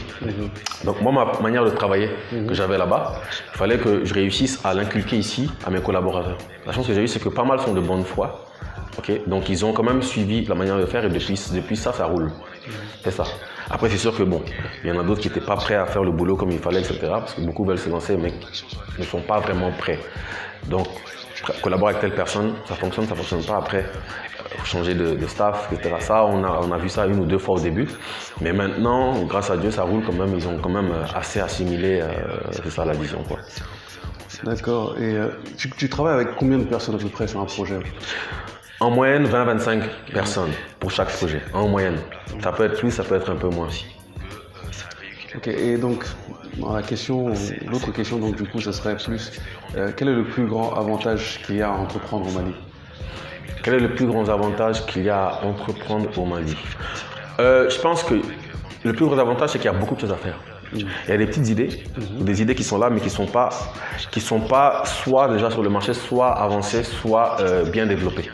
Donc moi, ma manière de travailler que j'avais là-bas, il fallait que je réussisse à l'inculquer ici à mes collaborateurs. La chance que j'ai eue, c'est que pas mal sont de bonne foi. Okay? Donc ils ont quand même suivi la manière de faire et depuis ça, ça roule. C'est ça. Après, c'est sûr que bon, il y en a d'autres qui n'étaient pas prêts à faire le boulot comme il fallait, etc. Parce que beaucoup veulent se lancer, mais ne sont pas vraiment prêts. Donc, collaborer avec telle personne, ça fonctionne pas. Après, changer de staff, etc. Ça, on a vu ça 1 ou 2 fois au début. Mais maintenant, grâce à Dieu, ça roule quand même. Ils ont quand même assez assimilé, c'est ça la vision, quoi. D'accord. Et tu travailles avec combien de personnes à peu près sur un projet? En moyenne, 20-25 personnes pour chaque projet, en moyenne. Ça peut être plus, ça peut être un peu moins. Ok, et donc, l'autre question, donc, du coup, ça serait plus, quel est le plus grand avantage qu'il y a à entreprendre au Mali? Quel est le plus grand avantage qu'il y a à entreprendre au Mali? Je pense que le plus gros avantage, c'est qu'il y a beaucoup de choses à faire. Il y a des petites idées, des idées qui sont là, mais qui sont pas soit déjà sur le marché, soit avancées, soit bien développées.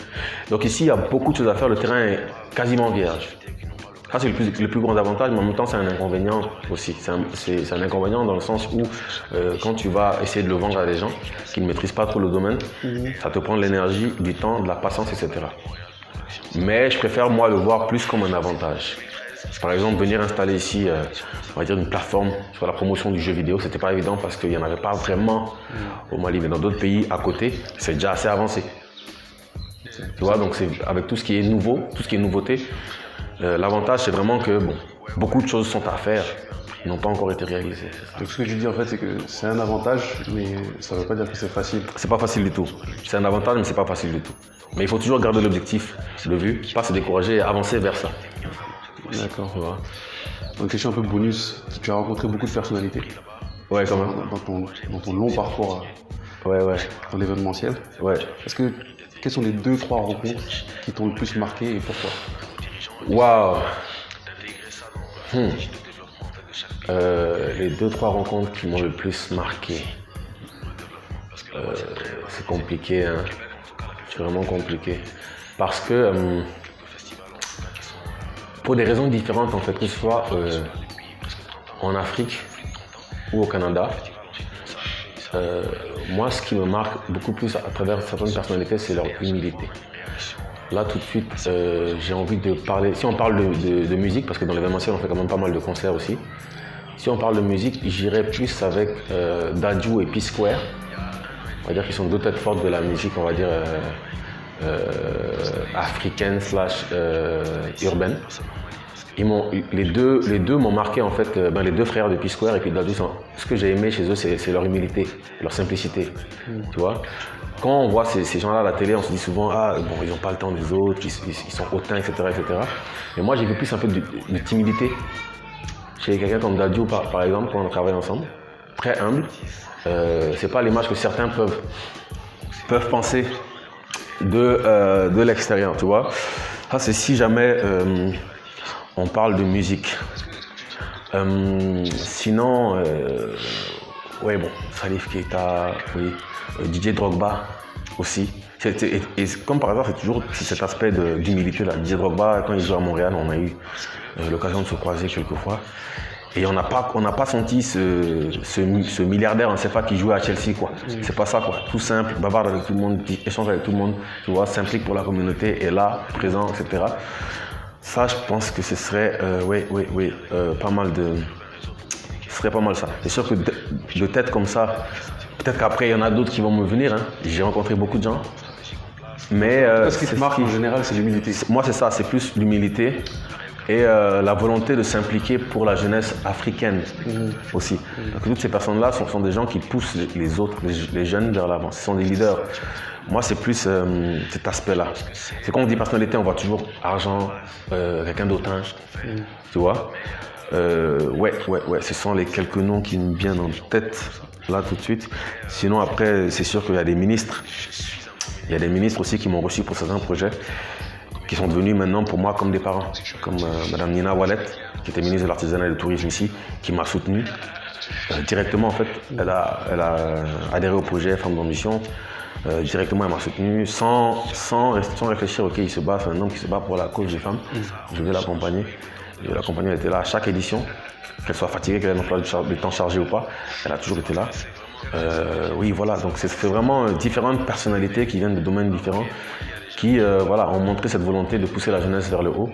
Donc ici, il y a beaucoup de choses à faire. Le terrain est quasiment vierge. Ça, c'est le plus grand avantage, mais en même temps, c'est un inconvénient aussi. C'est un inconvénient dans le sens où quand tu vas essayer de le vendre à des gens qui ne maîtrisent pas trop le domaine, ça te prend de l'énergie, du temps, de la patience, etc. Mais je préfère, moi, le voir plus comme un avantage. Par exemple, venir installer ici, on va dire, une plateforme sur la promotion du jeu vidéo, c'était pas évident parce qu'il n'y en avait pas vraiment au Mali. Mais dans d'autres pays à côté, c'est déjà assez avancé. Tu vois, donc c'est avec tout ce qui est nouveau, tout ce qui est nouveauté, l'avantage c'est vraiment que beaucoup de choses sont à faire, qui n'ont pas encore été réalisées. Donc ce que je dis en fait, c'est que c'est un avantage, mais ça ne veut pas dire que c'est facile. C'est pas facile du tout. C'est un avantage, mais c'est pas facile du tout. Mais il faut toujours garder l'objectif de vue, pas se décourager et avancer vers ça. D'accord. Voilà. Donc question un peu bonus, tu as rencontré beaucoup de personnalités. Ouais, quand même. Dans ton long parcours dans l'événementiel. Ouais. Quelles sont les 2-3 rencontres qui t'ont le plus marqué et pourquoi? Waouh. Les 2-3 rencontres qui m'ont le plus marqué. C'est compliqué, hein. C'est vraiment compliqué. Parce que pour des raisons différentes en fait, que ce soit en Afrique ou au Canada, moi ce qui me marque beaucoup plus à travers certaines personnalités, c'est leur humilité. Là tout de suite, j'ai envie de parler, si on parle de musique, parce que dans l'événementiel on fait quand même pas mal de concerts aussi, si on parle de musique, j'irais plus avec Dadju et P-Square. On va dire qu'ils sont 2 têtes fortes de la musique, on va dire africaine / urbaine. Les deux m'ont marqué en fait, les deux frères de P-Square et puis Dadju. Ce que j'ai aimé chez eux, c'est leur humilité, leur simplicité. Tu vois, quand on voit ces gens-là à la télé, on se dit souvent ils n'ont pas le temps des autres, ils sont hautains, etc., etc. Mais moi, j'ai vu plus un peu de timidité chez quelqu'un comme Dadju, par exemple, quand on travaille ensemble, très humble. C'est pas l'image que certains peuvent penser de l'extérieur, tu vois. Ça, c'est si jamais on parle de musique. Sinon, Salif Keita, oui, DJ Drogba aussi. Et comme par hasard, c'est toujours cet aspect d'humilité là. DJ Drogba, quand il joue à Montréal, on a eu l'occasion de se croiser quelques fois. Et on n'a pas senti ce milliardaire en CFA qui jouait à Chelsea, quoi. C'est pas ça, quoi. Tout simple, bavarde avec tout le monde, qui échange avec tout le monde, tu vois, s'implique pour la communauté, est là, présent, etc. Ça, je pense que ce serait, pas mal ce serait pas mal ça. C'est sûr que de tête comme ça, peut-être qu'après, il y en a d'autres qui vont me venir, hein. J'ai rencontré beaucoup de gens. Mais ce qui te marque en général, c'est l'humilité. Moi, c'est ça, c'est plus l'humilité. Et la volonté de s'impliquer pour la jeunesse africaine aussi. Donc, toutes ces personnes-là sont des gens qui poussent les autres, les jeunes vers l'avant. Ce sont des leaders. Moi, c'est plus cet aspect-là. C'est quand on dit personnalité, on voit toujours argent, quelqu'un d'autant, tu vois. Ce sont les quelques noms qui me viennent en tête, là, tout de suite. Sinon, après, c'est sûr qu'il y a des ministres. Il y a des ministres aussi qui m'ont reçu pour certains projets, qui sont devenus maintenant pour moi comme des parents, comme Madame Nina Wallet, qui était ministre de l'Artisanat et du Tourisme ici, qui m'a soutenu directement en fait. Elle a adhéré au projet Femmes d'Ambition, directement elle m'a soutenu, sans réfléchir, ok, il se bat, c'est un homme qui se bat pour la cause des femmes, je vais l'accompagner. Et l'accompagner, elle était là à chaque édition, qu'elle soit fatiguée, qu'elle ait un emploi de temps chargé ou pas, elle a toujours été là. Oui, voilà, donc c'est vraiment différentes personnalités qui viennent de domaines différents, qui ont montré cette volonté de pousser la jeunesse vers le haut.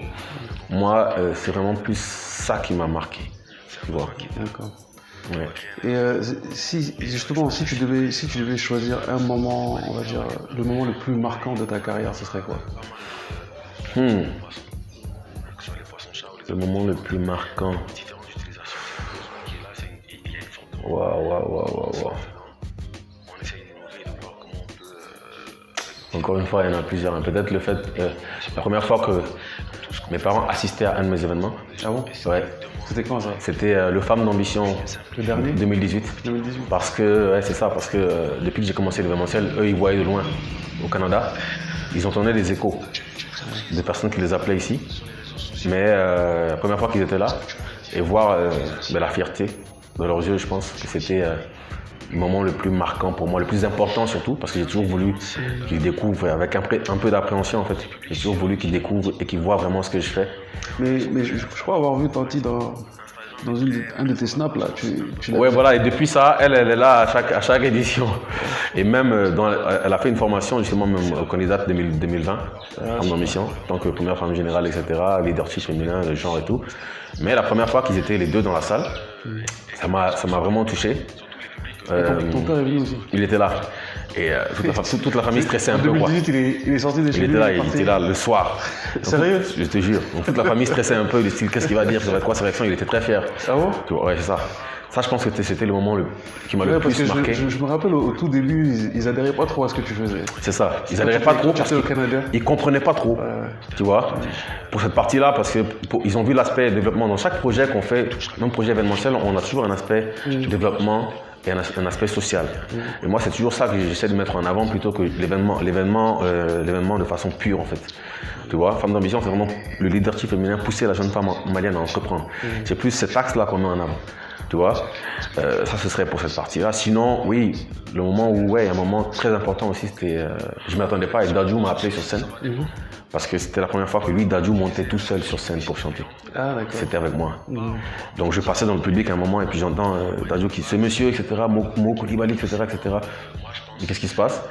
Moi, c'est vraiment plus ça qui m'a marqué. Tu vois. D'accord. Ouais. Et si tu devais choisir un moment, on va dire, le moment le plus marquant de ta carrière, ce serait quoi? Le moment le plus marquant. Waouh. Encore une fois, il y en a plusieurs. Peut-être le fait, la première fois que mes parents assistaient à un de mes événements. Ah bon? Ouais. C'était quand ça? C'était le Femmes d'Ambition. Le dernier? 2018. Parce que, c'est ça, parce que depuis que j'ai commencé l'événementiel, eux, ils voyaient de loin au Canada. Ils entendaient des échos de personnes qui les appelaient ici. Mais la première fois qu'ils étaient là, et voir la fierté dans leurs yeux, je pense que c'était le moment le plus marquant pour moi, le plus important surtout, parce que j'ai toujours voulu qu'ils découvrent avec un peu d'appréhension en fait. J'ai toujours voulu qu'ils découvrent et qu'ils voient vraiment ce que je fais. Mais je crois avoir vu Tanti dans un de tes snaps là. Ouais, voilà, et depuis ça, elle est là à chaque édition. Et même, elle a fait une formation justement même aux candidates 2020, Femmes d'Ambition, en tant que première femme générale, etc., leadership féminin, le genre et tout. Mais la première fois qu'ils étaient les deux dans la salle, ça m'a vraiment touché. Ton père est venu aussi. Il était là. Et toute la famille stressait un peu. En 2018, il est sorti de chez lui. Il était là le soir. Sérieux? Je te jure. Donc, toute la famille stressait un peu, du style qu'est-ce qu'il va dire, ça va être quoi sa réaction. Il était très fier. Ah bon? Ouais, c'est ça. Ça, je pense que c'était le moment qui m'a le plus marqué. Je me rappelle au tout début, ils adhéraient pas trop à ce que tu faisais. C'est ça. Ils adhéraient pas trop parce au Canada. Ils comprenaient pas trop. Tu vois. Pour cette partie-là, parce que ils ont vu l'aspect développement. Dans chaque projet qu'on fait, même projet événementiel, on a toujours un aspect développement et un aspect social. Et moi, c'est toujours ça que j'essaie de mettre en avant plutôt que l'événement de façon pure en fait. Tu vois, Femmes d'Ambition, c'est vraiment le leadership féminin, pousser la jeune femme malienne à entreprendre. C'est plus cet axe-là qu'on met en avant. Tu vois, ça ce serait pour cette partie-là. Sinon, oui, le moment où, il y a un moment très important aussi, c'était, je ne m'attendais pas et Dadju m'a appelé sur scène. Parce que c'était la première fois que lui, Dadju, montait tout seul sur scène pour chanter. Ah, d'accord. C'était avec moi. Donc je passais dans le public à un moment et puis j'entends Dadju qui, ce monsieur, etc., Mo Koulibaly, etc., etc. dis qu'est-ce qui se passe?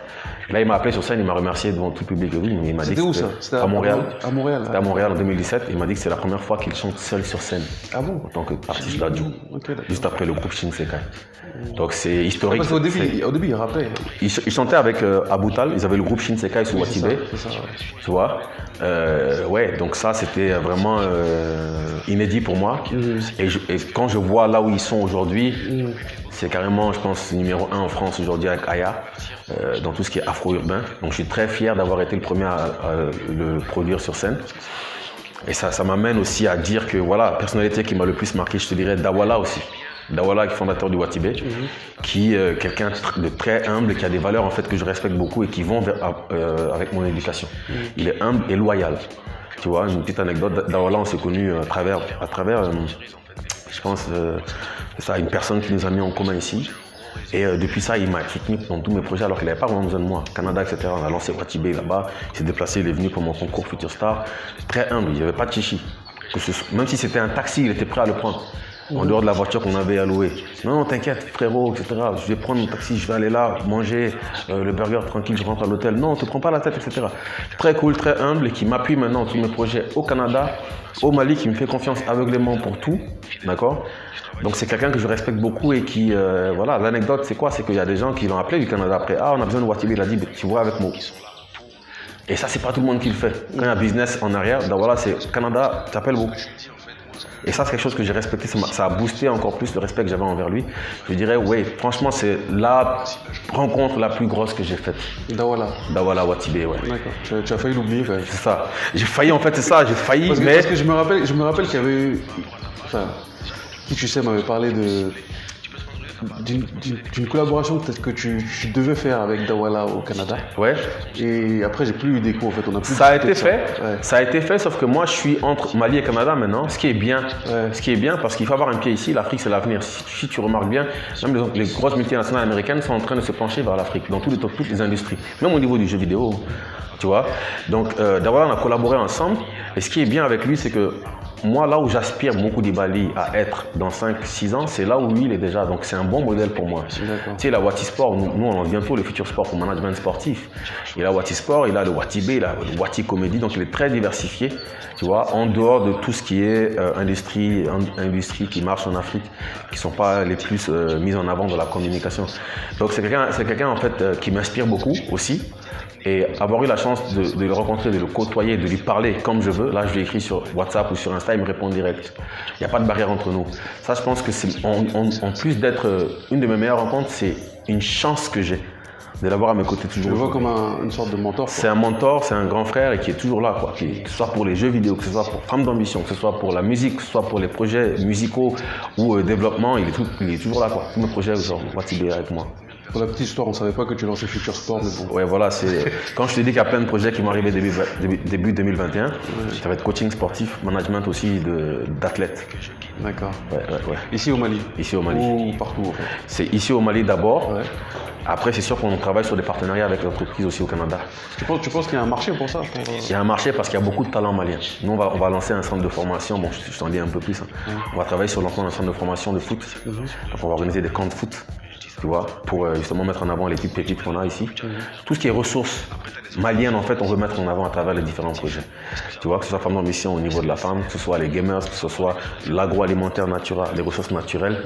Là, il m'a appelé sur scène, il m'a remercié devant tout le public. Il m'a dit c'était où ça? C'était à Montréal. À Montréal. C'était à Montréal en 2017. Il m'a dit que c'est la première fois qu'il chante seul sur scène. Ah bon? En tant qu'artiste d'adjo. Okay, juste après le groupe Shinsekai. Donc c'est historique. Parce qu'au début, il rappelait. Il chantait avec Aboutal. Ils avaient le groupe Shinsekai sur Watibé. C'est ça, ouais. Tu vois? Ouais, donc ça c'était vraiment inédit pour moi. Et quand je vois là où ils sont aujourd'hui, c'est carrément, je pense, numéro 1 en France aujourd'hui avec Aya, dans tout ce qui est afro-urbain. Donc je suis très fier d'avoir été le premier à le produire sur scène. Et ça m'amène aussi à dire que voilà, la personnalité qui m'a le plus marqué, je te dirais Dawala aussi. Dawala, fondateur du Watibé, qui est quelqu'un de très humble, qui a des valeurs en fait que je respecte beaucoup et qui vont avec mon éducation. Il est humble et loyal. Tu vois, une petite anecdote, Dawala, on s'est connus à travers je pense, ça, une personne qui nous a mis en commun ici. Et depuis ça, il m'a soutenu dans tous mes projets alors qu'il n'avait pas vraiment besoin de moi. Canada, etc. On a lancé Watibé là-bas. Il s'est déplacé, il est venu pour mon concours Future Star. Très humble, il n'y avait pas de chichi. Même si c'était un taxi, il était prêt à le prendre. En dehors de la voiture qu'on avait à louer. Non, t'inquiète, frérot, etc. Je vais prendre mon taxi, je vais aller là, manger le burger tranquille, je rentre à l'hôtel. Non, ne te prends pas la tête, etc. Très cool, très humble et qui m'appuie maintenant dans tous mes projets au Canada, au Mali, qui me fait confiance aveuglément pour tout. D'accord? Donc c'est quelqu'un que je respecte beaucoup et qui, voilà, l'anecdote c'est quoi? C'est qu'il y a des gens qui l'ont appelé du Canada après. Ah, on a besoin de Watibé, il a dit, tu vois avec moi. Et ça, c'est pas tout le monde qui le fait. Quand il y a un business en arrière, donc voilà, c'est Canada, t'appelles beaucoup. Et ça, c'est quelque chose que j'ai respecté, ça a boosté encore plus le respect que j'avais envers lui. Je dirais, oui, franchement, c'est la rencontre la plus grosse que j'ai faite. Dawala Watibé, ouais. D'accord, tu as failli l'oublier quand même. C'est ça. J'ai failli, en fait, c'est ça, j'ai failli, parce que je me rappelle qu'il y avait eu, enfin, qui tu sais m'avait parlé d'une collaboration peut-être que tu devais faire avec Dawala au Canada. Ouais. Et après, j'ai plus eu d'écho en fait. Ça a été fait. Ouais. Ça a été fait, sauf que moi, je suis entre Mali et Canada maintenant. Ce qui est bien, parce qu'il faut avoir un pied ici. L'Afrique, c'est l'avenir. Si tu remarques bien, même les grosses multinationales américaines sont en train de se pencher vers l'Afrique dans toutes les industries, même au niveau du jeu vidéo. Tu vois. Donc, Dawala, on a collaboré ensemble. Et ce qui est bien avec lui, c'est que moi, là où j'aspire beaucoup d'Ibali à être dans 5-6 ans, c'est là où lui, il est déjà. Donc, c'est un bon modèle pour moi. Tu sais, la Watisport, nous, on lance bientôt le Futur Sport pour management sportif. Il a Watisport, il a le Watibé, il a le Wati Comédie. Donc, il est très diversifié, tu vois, en dehors de tout ce qui est industrie qui marche en Afrique, qui ne sont pas les plus mises en avant dans la communication. Donc, c'est quelqu'un en fait, qui m'inspire beaucoup aussi. Et avoir eu la chance de le rencontrer, de le côtoyer, de lui parler comme je veux, là je lui écris sur WhatsApp ou sur Insta, il me répond direct. Il n'y a pas de barrière entre nous. Ça, je pense que c'est, en plus d'être une de mes meilleures rencontres, c'est une chance que j'ai de l'avoir à mes côtés toujours. Je le vois comme une sorte de mentor. C'est un mentor, c'est un grand frère et qui est toujours là, quoi. Que ce soit pour les jeux vidéo, que ce soit pour Femmes d'ambition, que ce soit pour la musique, que ce soit pour les projets musicaux ou développement, il est toujours là, quoi. Tous mes projets, genre, Watibé avec moi. Pour la petite histoire, on ne savait pas que tu lançais Future Sport, mais bon. Ouais, voilà, c'est quand je te dis qu'il y a plein de projets qui vont arriver début 2021, ça va être coaching sportif, management aussi d'athlètes. D'accord. Ouais. Ici au Mali. Ici au Mali. Ou partout, en fait. C'est ici au Mali d'abord. Ouais. Après, c'est sûr qu'on travaille sur des partenariats avec l'entreprise aussi au Canada. Tu penses qu'il y a un marché pour ça? Il y a un marché parce qu'il y a beaucoup de talents maliens. Nous, on va lancer un centre de formation. Bon, je t'en dis un peu plus. On va travailler sur le lancement d'un centre de formation de foot. Donc, on va organiser des camps de foot. Tu vois, pour justement mettre en avant les petites pépites qu'on a ici. Tout ce qui est ressources maliennes, en fait, on veut mettre en avant à travers les différents projets. Tu vois, que ce soit Femmes d'ambition au niveau de la femme, que ce soit les gamers, que ce soit l'agroalimentaire naturel, les ressources naturelles.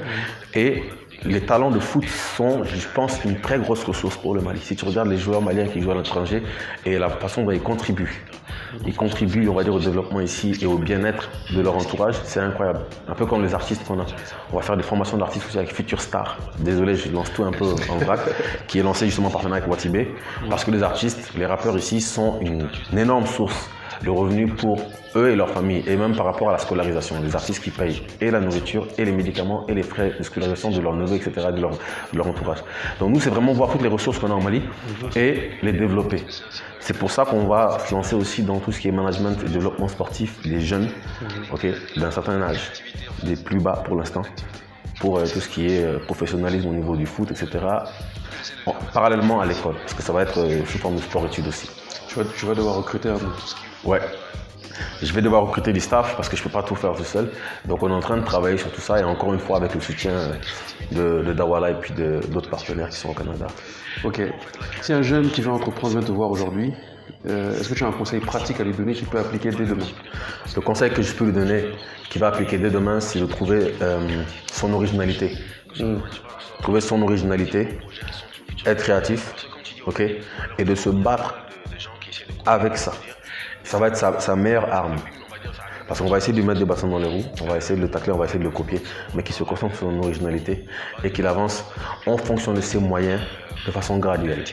Et les talents de foot sont, je pense, une très grosse ressource pour le Mali. Si tu regardes les joueurs maliens qui jouent à l'étranger et la façon dont ils contribuent, on va dire, au développement ici et au bien-être de leur entourage, c'est incroyable. Un peu comme les artistes qu'on a. On va faire des formations d'artistes aussi avec Future Star. Désolé, je lance tout un peu en vrac, qui est lancé justement en partenariat avec Watibé. Parce que les artistes, les rappeurs ici sont une énorme source de revenus pour eux et leur famille, et même par rapport à la scolarisation. Les artistes qui payent et la nourriture, et les médicaments, et les frais de scolarisation de leurs neveux, etc., de leur entourage. Donc nous, c'est vraiment voir toutes les ressources qu'on a en Mali et les développer. C'est pour ça qu'on va se lancer aussi dans tout ce qui est management et développement sportif des jeunes, d'un certain âge, des plus bas pour l'instant, pour tout ce qui est professionnalisme au niveau du foot, etc., parallèlement à l'école, parce que ça va être sous forme de sport-études aussi. Tu vas devoir recruter un peu. Ouais. je vais devoir recruter du staff parce que je ne peux pas tout faire tout seul. Donc on est en train de travailler sur tout ça et encore une fois avec le soutien de Dawala et puis d'autres partenaires qui sont au Canada. Ok. Si un jeune qui veut entreprendre vient te voir aujourd'hui, est-ce que tu as un conseil pratique à lui donner qu'il peut appliquer dès demain? Le conseil que je peux lui donner, qu'il va appliquer dès demain, c'est de trouver son originalité. Trouver son originalité, être créatif, ok, et de se battre avec ça. Ça va être sa meilleure arme. Parce qu'on va essayer de lui mettre des bâtons dans les roues, on va essayer de le tacler, on va essayer de le copier, mais qu'il se concentre sur son originalité et qu'il avance en fonction de ses moyens de façon graduelle.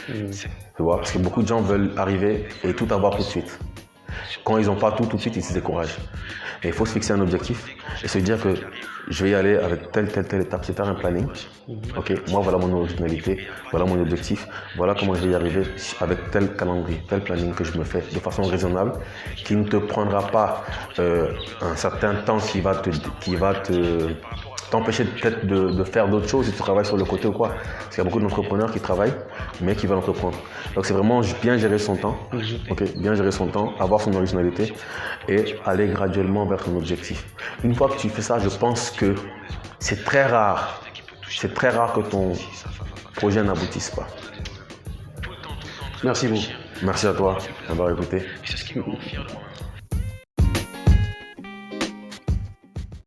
Tu vois, parce que beaucoup de gens veulent arriver et tout avoir tout de suite. Quand ils n'ont pas tout de suite, ils se découragent. Et il faut se fixer un objectif et se dire que je vais y aller avec telle étape, c'est faire un planning. Ok, moi voilà mon originalité, voilà mon objectif, voilà comment je vais y arriver avec tel calendrier, tel planning que je me fais de façon raisonnable, qui ne te prendra pas un certain temps qui va t'empêcher peut-être de faire d'autres choses si tu travailles sur le côté ou quoi. Parce qu'il y a beaucoup d'entrepreneurs qui travaillent, mais qui veulent entreprendre. Donc c'est vraiment bien gérer son temps, bien gérer son temps, avoir son originalité et aller graduellement vers son objectif. Une fois que tu fais ça, je pense que c'est très rare que ton projet n'aboutisse pas. Merci beaucoup. Merci à toi d'avoir écouté.